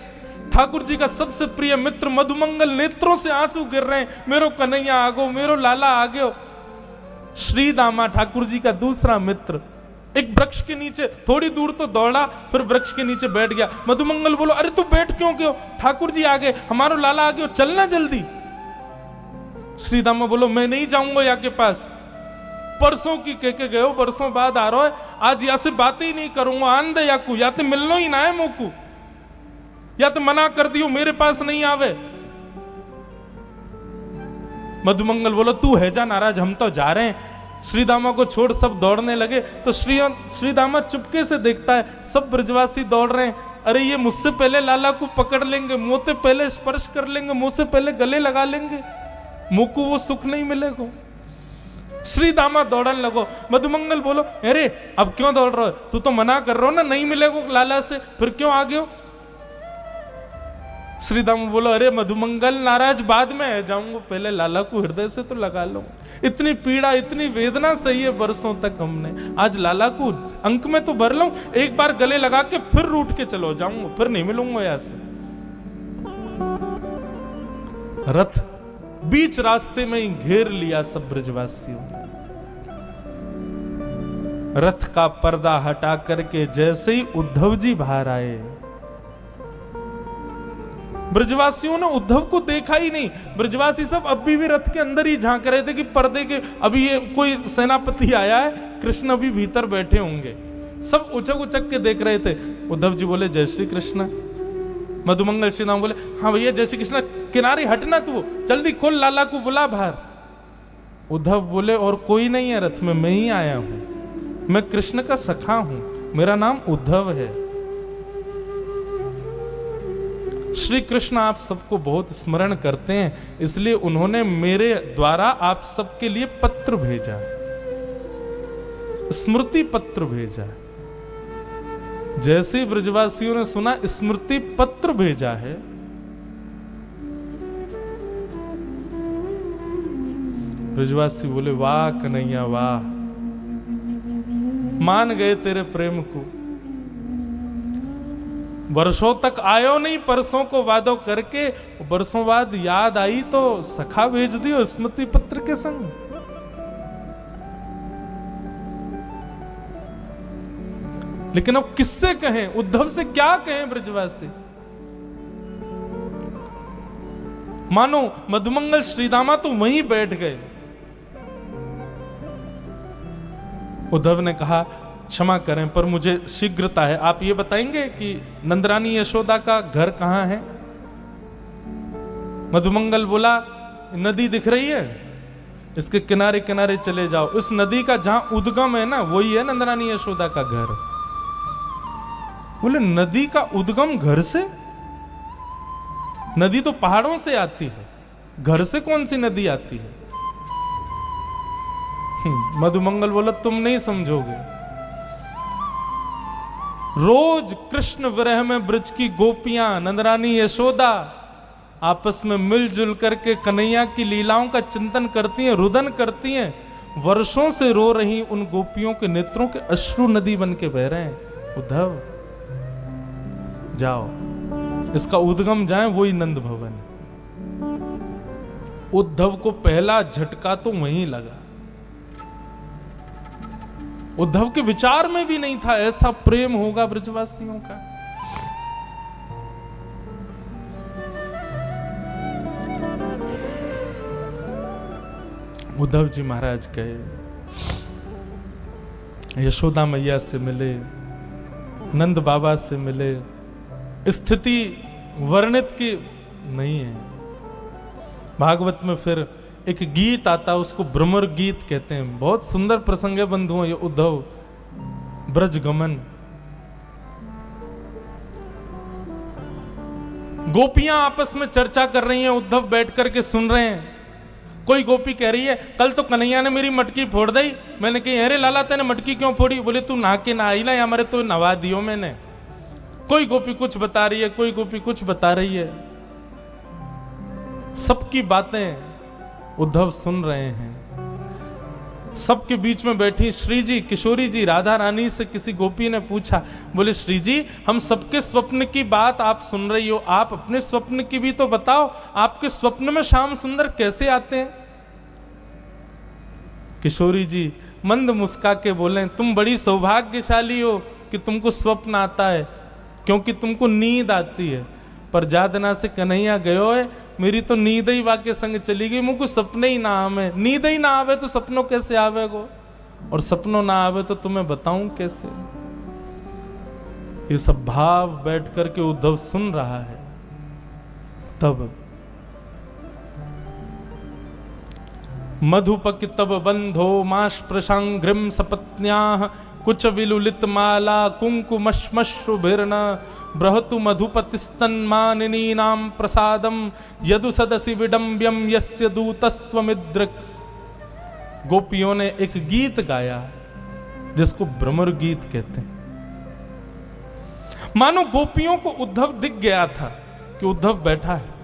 ठाकुर जी का सबसे प्रिय मित्र मधुमंगल नेत्रों से आंसू गिर रहे हैं, मेरो कन्हैया आगो, मेरो लाला आ गयो। श्री दामा ठाकुर जी का दूसरा मित्र एक वृक्ष के नीचे थोड़ी दूर तो दौड़ा, फिर वृक्ष के नीचे बैठ गया। मधुमंगल बोलो अरे तू बैठ क्यों क्यों? ठाकुर जी आ गए, हमारो लाला आ गए, चलना जल्दी। श्री दामा बोलो मैं नहीं जाऊंगा यहाँ के पास, परसों की कह के गए हो, परसों बाद आ रहा है, आज यहाँ से बातें ही नहीं करूंगा। आन दे याकू, या तो मिलनो ही ना है मोकू, या तो मना कर दियो मेरे पास नहीं आवे। मधुमंगल बोलो तू है जा नाराज, हम तो जा रहे हैं। श्रीदामा को छोड़ सब दौड़ने लगे तो श्रीदामा चुपके से देखता है सब ब्रजवासी दौड़ रहे हैं। अरे ये मुझसे पहले लाला को पकड़ लेंगे, मुंह से पहले स्पर्श कर लेंगे, मुंह से पहले गले लगा लेंगे, मुंह को वो सुख नहीं मिलेगा। श्रीदामा दौड़ने लगो। मधुमंगल बोलो अरे अब क्यों दौड़ रहे हो? तू तो मना कर रहा हो ना, नहीं मिलेगा लाला से, फिर क्यों आ गए हो? श्रीदामा बोलो अरे मधुमंगल नाराज बाद में जाऊंगा, पहले लाला को हृदय से तो लगा लो। इतनी पीड़ा, इतनी वेदना सही है बरसों तक हमने, आज लाला को अंक में तो भर लूं, एक बार गले लगा के फिर रूठ के चलो जाऊंगा, फिर नहीं मिलूंगा यहां से। रथ बीच रास्ते में ही घेर लिया सब ब्रजवासियों ने। रथ का पर्दा हटा करके जैसे ही उद्धव जी बाहर आए, ब्रजवासियों ने उद्धव को देखा ही नहीं। ब्रजवासी सब अभी भी रथ के अंदर ही झांक रहे थे कि पर्दे के अभी ये कोई सेनापति आया है, कृष्ण अभी भीतर बैठे होंगे। सब उचक उचक के देख रहे थे। उद्धव जी बोले जय श्री कृष्ण। मधुमंगल श्री राम बोले हाँ भैया जय श्री कृष्ण, किनारे हटना तू, जल्दी खोल, लाला को बुला बाहर। उद्धव बोले और कोई नहीं है रथ में, मैं ही आया हूं, मैं कृष्ण का सखा हूं, मेरा नाम उद्धव है। श्री कृष्ण आप सबको बहुत स्मरण करते हैं, इसलिए उन्होंने मेरे द्वारा आप सबके लिए पत्र भेजा, स्मृति पत्र भेजा। जैसे ब्रजवासियों ने सुना स्मृति पत्र भेजा है, ब्रजवासी बोले वाह कन्हैया वाह, मान गए तेरे प्रेम को। वर्षों तक आयो नहीं, परसों को वादो करके, वर्षों बाद याद आई तो सखा भेज दियो स्मृति पत्र के संग। लेकिन अब किससे कहें, उद्धव से क्या कहें ब्रजवासी? मानो मधुमंगल श्रीदामा तो वहीं बैठ गए। उद्धव ने कहा क्षमा करें पर मुझे शीघ्रता है, आप ये बताएंगे कि नंदरानी यशोदा का घर कहां है? मधुमंगल बोला नदी दिख रही है, इसके किनारे किनारे चले जाओ, इस नदी का जहां उद्गम है ना वही है नंदरानी यशोदा का घर। बोले नदी का उद्गम घर से? नदी तो पहाड़ों से आती है, घर से कौन सी नदी आती है? मधुमंगल बोला तुम नहीं समझोगे। रोज कृष्ण विरह में ब्रज की गोपियां नंदरानी यशोदा आपस में मिलजुल करके कन्हैया की लीलाओं का चिंतन करती हैं, रुदन करती हैं। वर्षों से रो रही उन गोपियों के नेत्रों के अश्रु नदी बन के बह रहे हैं। उद्धव जाओ, इसका उद्गम जाए वही नंद भवन। उद्धव को पहला झटका तो वहीं लगा। उद्धव के विचार में भी नहीं था ऐसा प्रेम होगा ब्रजवासियों का। उद्धव जी महाराज गए, यशोदा मैया से मिले, नंद बाबा से मिले। स्थिति वर्णित की नहीं है। भागवत में फिर एक गीत आता, उसको भ्रमर गीत कहते हैं। बहुत सुंदर प्रसंग है बंधुओं ये उद्धव ब्रज गमन। गोपियां आपस में चर्चा कर रही हैं, उद्धव बैठ करके सुन रहे हैं। कोई गोपी कह रही है कल तो कन्हैया ने मेरी मटकी फोड़ दी। मैंने कही अरे लाला तेने मटकी क्यों फोड़ी? बोले तू नहा के ना आई ना, या मेरे तो नवा दियो मैंने। कोई गोपी कुछ बता रही है, कोई गोपी कुछ बता रही है। सबकी बातें उद्धव सुन रहे हैं। सबके बीच में बैठी श्री जी, किशोरी जी, राधा रानी से किसी गोपी ने पूछा, बोले श्री जी हम सबके स्वप्न की बात आप सुन रही हो, आप अपने स्वप्न की भी तो बताओ, आपके स्वप्न में श्याम सुंदर कैसे आते हैं? किशोरी जी मंद मुस्का के बोले तुम बड़ी सौभाग्यशाली हो कि तुमको स्वप्न आता है, क्योंकि तुमको नींद आती है। पर जादना से कन्हैया गयो है, मेरी तो नींद ही वाके संग चली गई, मुझको सपने ही ना आवे। नींद ही ना आवे तो सपनों कैसे आवेगो, और सपनों ना आवे तो तुम्हें बताऊं कैसे? ये सब भाव बैठ करके उद्धव सुन रहा है। तब मधुपक तब बंधो माश प्रशांग्रिम सपत्न्याः कुछ विलुलित माला कुंकुमश्मश्रुभिर्न बृहतु मधुपतिस्तन्मानिनी नाम प्रसादम यदु सदसि विडंब्यम यस्य दूतस्त्वमिद्रक। गोपियों ने एक गीत गाया जिसको भ्रमर गीत कहते हैं। मानो गोपियों को उद्धव दिख गया था कि उद्धव बैठा है,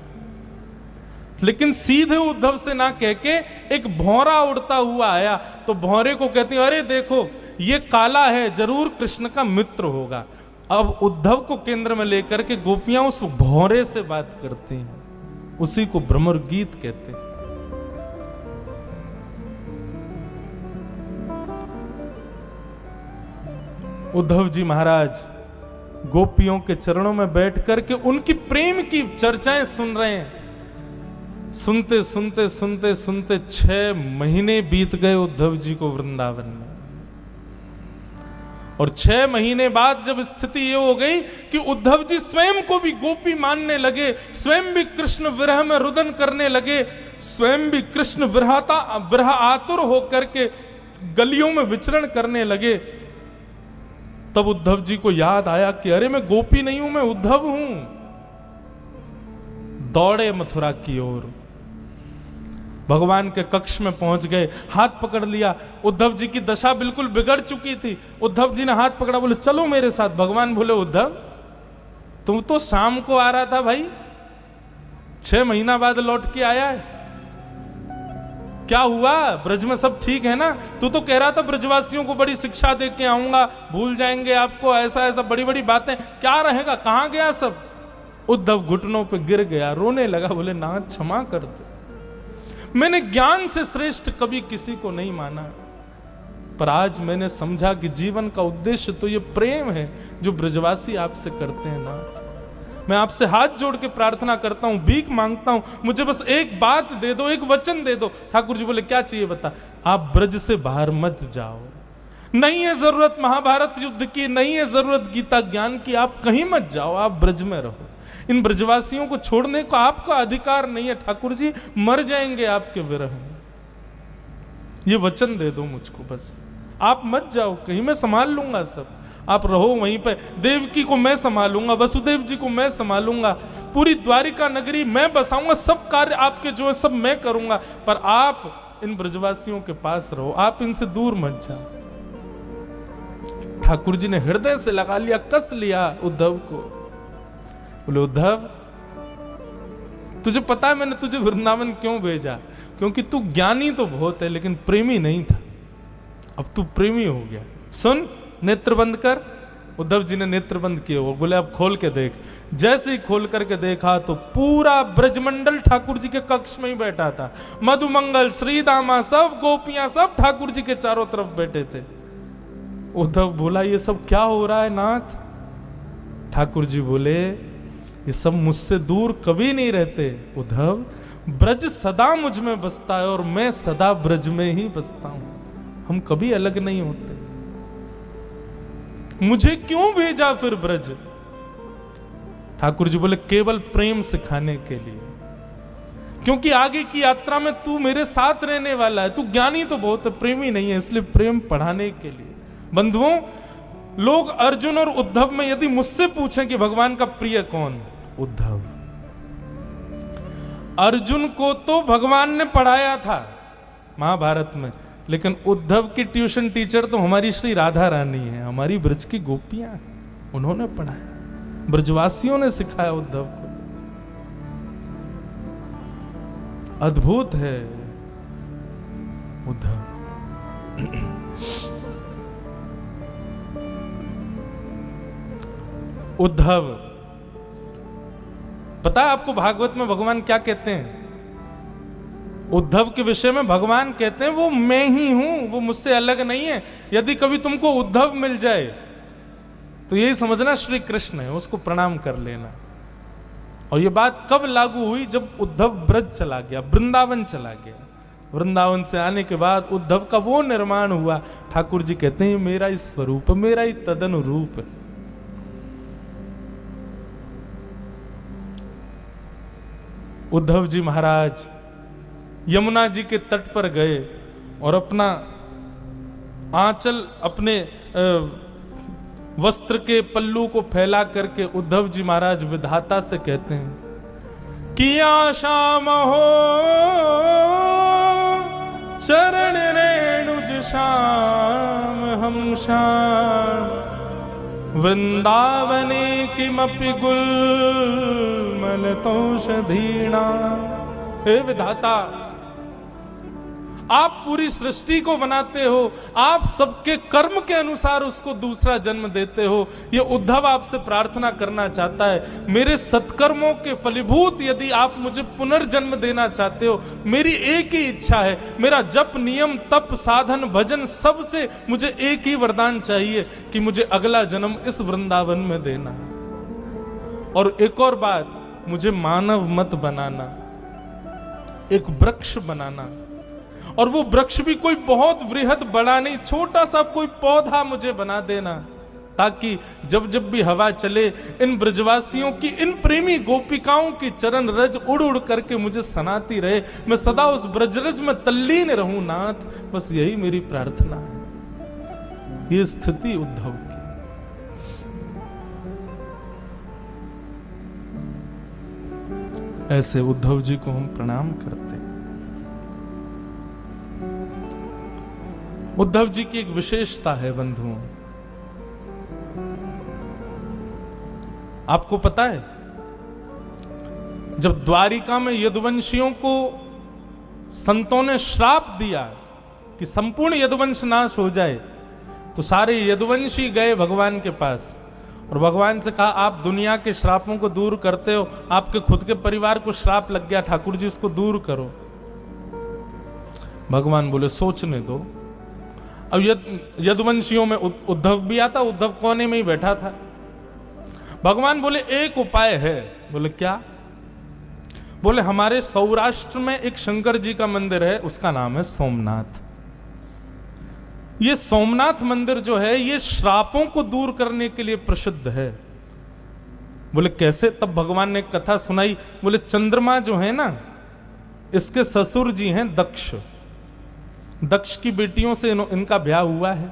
लेकिन सीधे उद्धव से ना कह के एक भौरा उड़ता हुआ आया। तो भौरे को कहते हैं अरे देखो ये काला है, जरूर कृष्ण का मित्र होगा। अब उद्धव को केंद्र में लेकर के गोपियां उस भौरे से बात करती हैं, उसी को भ्रमर गीत कहते हैं। उद्धव जी महाराज गोपियों के चरणों में बैठ करके उनकी प्रेम की चर्चाएं सुन रहे हैं। सुनते सुनते सुनते सुनते 6 महीने बीत गए उद्धव जी को वृंदावन में। और 6 महीने बाद जब स्थिति ये हो गई कि उद्धव जी स्वयं को भी गोपी मानने लगे, स्वयं भी कृष्ण विरह में रुदन करने लगे, स्वयं भी कृष्ण विरह आतुर होकर के गलियों में विचरण करने लगे, तब उद्धव जी को याद आया कि अरे मैं गोपी नहीं हूं, मैं उद्धव हूं। दौड़े मथुरा की ओर। भगवान के कक्ष में पहुंच गए, हाथ पकड़ लिया। उद्धव जी की दशा बिल्कुल बिगड़ चुकी थी। उद्धव जी ने हाथ पकड़ा, बोले चलो मेरे साथ। भगवान बोले उद्धव तुम तो शाम को आ रहा था भाई, 6 महीना बाद लौट के आया है, क्या हुआ? ब्रज में सब ठीक है ना? तू तो कह रहा था ब्रजवासियों को बड़ी शिक्षा दे के आऊंगा, भूल जाएंगे आपको, ऐसा ऐसा बड़ी बड़ी बातें, क्या रहेगा, कहां गया सब? उद्धव घुटनों पे गिर गया, रोने लगा, बोले नाथ क्षमा कर दो, मैंने ज्ञान से श्रेष्ठ कभी किसी को नहीं माना, पर आज मैंने समझा कि जीवन का उद्देश्य तो ये प्रेम है जो ब्रजवासी आपसे करते हैं नाथ। मैं आपसे हाथ जोड़ के प्रार्थना करता हूं, भीख मांगता हूं, मुझे बस एक बात दे दो, एक वचन दे दो। ठाकुर जी बोले क्या चाहिए बता? आप ब्रज से बाहर मत जाओ, नहीं है जरूरत महाभारत युद्ध की, नहीं है जरूरत गीता ज्ञान की, आप कहीं मत जाओ, आप ब्रज में रहो। इन ब्रजवासियों को छोड़ने को आपका अधिकार नहीं है ठाकुर जी, मर जाएंगे आपके विरह में, ये वचन दे दो मुझको, बस आप मत जाओ कहीं, मैं संभाल लूंगा सब, आप रहो वहीं पे। देवकी को मैं संभालूंगा, वसुदेव जी को मैं संभालूंगा, पूरी द्वारिका नगरी मैं बसाऊंगा, सब कार्य आपके जो है सब मैं करूंगा, पर आप इन ब्रजवासियों के पास रहो, आप इनसे दूर मत जाओ। ठाकुर जी ने हृदय से लगा लिया, कस लिया उद्धव को। बोले उद्धव तुझे पता है मैंने तुझे वृंदावन क्यों भेजा? क्योंकि तू ज्ञानी तो बहुत है लेकिन प्रेमी नहीं था, अब तू प्रेमी हो गया। सुन, नेत्र बंद कर। उद्धव जी ने नेत्र बंद किए, वो बोले अब खोल के देख। जैसे ही खोल करके देखा तो पूरा ब्रजमंडल ठाकुर जी के कक्ष में ही बैठा था, मधुमंगल, श्रीदामा, सब गोपियां सब ठाकुर जी के चारों तरफ बैठे थे। उद्धव बोला ये सब क्या हो रहा है नाथ? ठाकुर जी बोले ये सब मुझसे दूर कभी नहीं रहते उद्धव, ब्रज सदा मुझ में बसता है और मैं सदा ब्रज में ही बसता हूं, हम कभी अलग नहीं होते। मुझे क्यों भेजा फिर ब्रज? ठाकुर जी बोले केवल प्रेम सिखाने के लिए, क्योंकि आगे की यात्रा में तू मेरे साथ रहने वाला है, तू ज्ञानी तो बहुत है, प्रेमी नहीं है, इसलिए प्रेम पढ़ाने के लिए। बंधुओं, लोग अर्जुन और उद्धव में यदि मुझसे पूछें कि भगवान का प्रिय कौन? उद्धव। अर्जुन को तो भगवान ने पढ़ाया था महाभारत में, लेकिन उद्धव की ट्यूशन टीचर तो हमारी श्री राधा रानी है, हमारी ब्रज की गोपियां, उन्होंने पढ़ाया, ब्रजवासियों ने सिखाया उद्धव को। अद्भुत है उद्धव। उद्धव, पता है आपको भागवत में भगवान क्या कहते हैं? उद्धव के विषय में भगवान कहते हैं वो मैं ही हूं, वो मुझसे अलग नहीं है। यदि कभी तुमको उद्धव मिल जाए तो यही समझना श्री कृष्ण है, उसको प्रणाम कर लेना। और ये बात कब लागू हुई? जब उद्धव ब्रज चला गया, वृंदावन चला गया। वृंदावन से आने के बाद उद्धव का वो निर्माण हुआ, ठाकुर जी कहते हैं मेरा ही स्वरूप, मेरा ही तदनुरूप है। उद्धव जी महाराज यमुना जी के तट पर गए और अपना आंचल, अपने वस्त्र के पल्लू को फैला करके उद्धव जी महाराज विधाता से कहते हैं कि शाम हो चरण रेणुज श्याम, हम श्याम वृंदावने किमपि गुल मन तोषधीणा। हे विधाता, आप पूरी सृष्टि को बनाते हो, आप सबके कर्म के अनुसार उसको दूसरा जन्म देते हो। ये उद्धव आपसे प्रार्थना करना चाहता है, मेरे सत्कर्मों के फलीभूत यदि आप मुझे पुनर्जन्म देना चाहते हो, मेरी एक ही इच्छा है, मेरा जप, नियम, तप, साधन, भजन, सबसे मुझे एक ही वरदान चाहिए कि मुझे अगला जन्म इस वृंदावन में देना। और एक और बात, मुझे मानव मत बनाना, एक वृक्ष बनाना। और वो वृक्ष भी कोई बहुत वृहद बड़ा नहीं, छोटा सा कोई पौधा मुझे बना देना, ताकि जब जब भी हवा चले इन ब्रजवासियों की, इन प्रेमी गोपिकाओं की चरण रज उड़ उड़ करके मुझे सनाती रहे, मैं सदा उस ब्रजरज में तल्लीन रहूं नाथ, बस यही मेरी प्रार्थना है। ये स्थिति उद्धव की। ऐसे उद्धव जी को हम प्रणाम करते हैं। उद्धव जी की एक विशेषता है बंधुओं, आपको पता है जब द्वारिका में यदुवंशियों को संतों ने श्राप दिया कि संपूर्ण यदुवंश नाश हो जाए, तो सारे यदुवंशी गए भगवान के पास और भगवान से कहा आप दुनिया के श्रापों को दूर करते हो, आपके खुद के परिवार को श्राप लग गया, ठाकुर जी इसको दूर करो। भगवान बोले सोचने दो। अब यदुवंशियों में उद्धव भी आता, उद्धव कोने में ही बैठा था। भगवान बोले एक उपाय है। बोले क्या? बोले हमारे सौराष्ट्र में एक शंकर जी का मंदिर है, उसका नाम है सोमनाथ। ये सोमनाथ मंदिर जो है ये श्रापों को दूर करने के लिए प्रसिद्ध है। बोले कैसे? तब भगवान ने कथा सुनाई। बोले चंद्रमा जो है ना, इसके ससुर जी हैं दक्ष। दक्ष की बेटियों से इनका ब्याह हुआ है,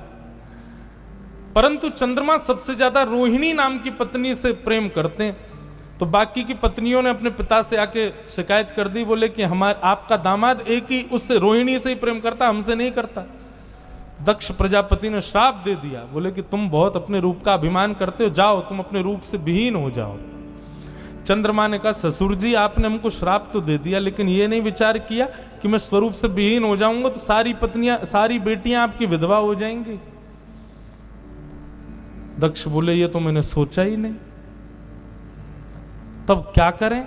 परंतु चंद्रमा सबसे ज्यादा रोहिणी नाम की पत्नी से प्रेम करते हैं। तो बाकी की पत्नियों ने अपने पिता से आके शिकायत कर दी, बोले कि आपका दामाद एक ही उससे रोहिणी से ही प्रेम करता, हमसे नहीं करता। दक्ष प्रजापति ने श्राप दे दिया, बोले कि तुम बहुत अपने रूप का अभिमान करते हो, जाओ तुम अपने रूप से विहीन हो जाओ। चंद्रमा ने कहा ससुर जी आपने हमको श्राप तो दे दिया, लेकिन ये नहीं विचार किया कि मैं स्वरूप से विहीन हो जाऊंगा तो सारी बेटियां आपकी विधवा हो जाएंगी। दक्ष बोले ये तो मैंने सोचा ही नहीं। तब क्या करें?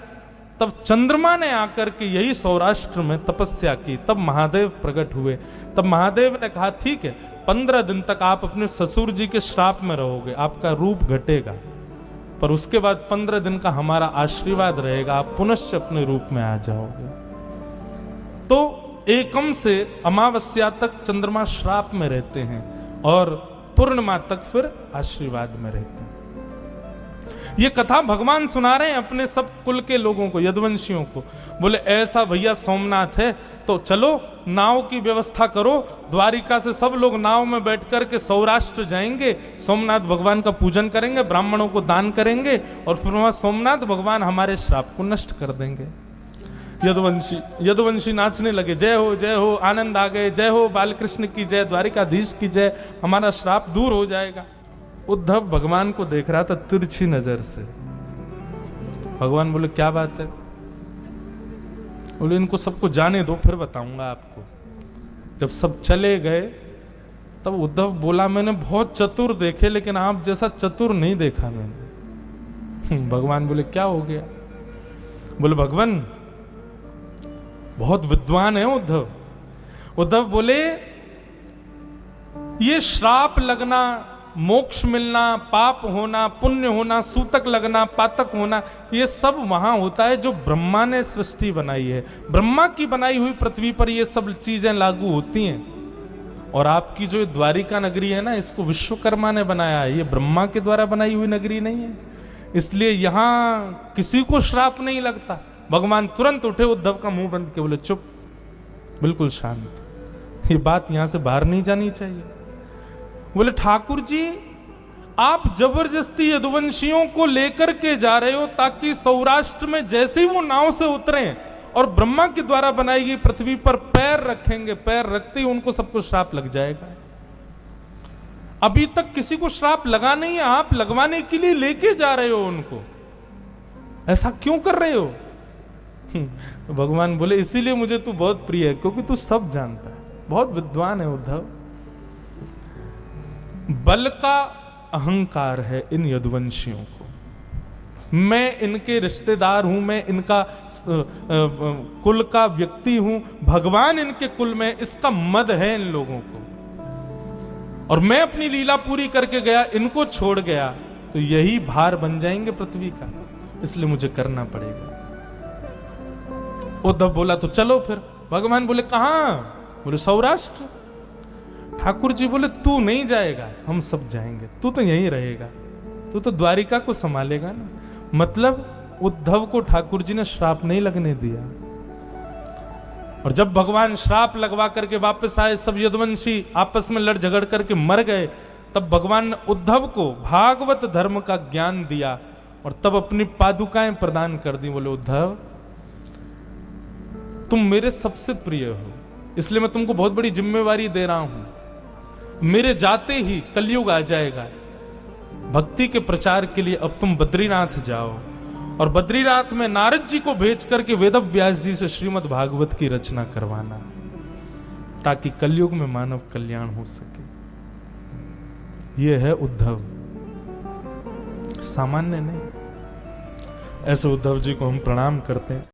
तब चंद्रमा ने आकर के यही सौराष्ट्र में तपस्या की, तब महादेव प्रकट हुए। तब महादेव ने कहा ठीक है 15 दिन तक आप अपने ससुर जी के श्राप में रहोगे, आपका रूप घटेगा, पर उसके बाद 15 दिन का हमारा आशीर्वाद रहेगा, आप पुनश्च अपने रूप में आ जाओगे। तो एकम से अमावस्या तक चंद्रमा श्राप में रहते हैं और पूर्णिमा तक फिर आशीर्वाद में रहते हैं। ये कथा भगवान सुना रहे हैं अपने सब कुल के लोगों को, यदुवंशियों को। बोले ऐसा भैया सोमनाथ है तो चलो नाव की व्यवस्था करो, द्वारिका से सब लोग नाव में बैठ कर के सौराष्ट्र जाएंगे, सोमनाथ भगवान का पूजन करेंगे, ब्राह्मणों को दान करेंगे और फिर वहां सोमनाथ भगवान हमारे श्राप को नष्ट कर देंगे। यदुवंशी नाचने लगे, जय हो आनंद आ गए, जय हो बालकृष्ण की जय, द्वारिकाधीश की जय, हमारा श्राप दूर हो जाएगा। उद्धव भगवान को देख रहा था तिरछी नजर से। भगवान बोले क्या बात है? बोले इनको सबको जाने दो फिर बताऊंगा आपको। जब सब चले गए तब उद्धव बोला मैंने बहुत चतुर देखे लेकिन आप जैसा चतुर नहीं देखा मैंने। भगवान बोले क्या हो गया? बोले भगवान बहुत विद्वान है उद्धव। उद्धव बोले ये श्राप लगना, मोक्ष मिलना, पाप होना, पुण्य होना, सूतक लगना, पातक होना, ये सब वहां होता है जो ब्रह्मा ने सृष्टि बनाई है। ब्रह्मा की बनाई हुई पृथ्वी पर ये सब चीजें लागू होती हैं। और आपकी जो द्वारिका नगरी है ना, इसको विश्वकर्मा ने बनाया है, ये ब्रह्मा के द्वारा बनाई हुई नगरी नहीं है, इसलिए यहां किसी को श्राप नहीं लगता। भगवान तुरंत उठे, उद्धव का मुंह बंद के बोले चुप, बिल्कुल शांत, ये बात यहां से बाहर नहीं जानी चाहिए। बोले ठाकुर जी आप जबरदस्ती यदुवंशियों को लेकर के जा रहे हो ताकि सौराष्ट्र में जैसे ही वो नाव से उतरे और ब्रह्मा के द्वारा बनाई गई पृथ्वी पर पैर रखेंगे, पैर रखते ही उनको सबको श्राप लग जाएगा। अभी तक किसी को श्राप लगा नहीं है, आप लगवाने के लिए लेके जा रहे हो उनको, ऐसा क्यों कर रहे हो? तो भगवान बोले इसीलिए मुझे तू बहुत प्रिय है, क्योंकि तू सब जानता है, बहुत विद्वान है उद्धव। बल का अहंकार है इन यदुवंशियों को। मैं इनके रिश्तेदार हूं, मैं इनका कुल का व्यक्ति हूं, भगवान इनके कुल में, इसका मद है इन लोगों को। और मैं अपनी लीला पूरी करके गया, इनको छोड़ गया तो यही भार बन जाएंगे पृथ्वी का, इसलिए मुझे करना पड़ेगा। उद्धव बोला तो चलो फिर। भगवान बोले कहां? बोले सौराष्ट्र। ठाकुर जी बोले तू नहीं जाएगा, हम सब जाएंगे, तू तो यहीं रहेगा, तू तो द्वारिका को संभालेगा ना। मतलब उद्धव को ठाकुर जी ने श्राप नहीं लगने दिया। और जब भगवान श्राप लगवा करके वापस आए, सब यदुवंशी आपस में लड़ झगड़ करके मर गए, तब भगवान ने उद्धव को भागवत धर्म का ज्ञान दिया और तब अपनी पादुकाएं प्रदान कर दी। बोले उद्धव तुम मेरे सबसे प्रिय हो, इसलिए मैं तुमको बहुत बड़ी जिम्मेवारी दे रहा हूं। मेरे जाते ही कलयुग आ जाएगा, भक्ति के प्रचार के लिए अब तुम बद्रीनाथ जाओ और बद्रीनाथ में नारद जी को भेज करके वेदव्यास जी से श्रीमद् भागवत की रचना करवाना, ताकि कलयुग में मानव कल्याण हो सके। यह है उद्धव, सामान्य नहीं। ऐसे उद्धव जी को हम प्रणाम करते हैं।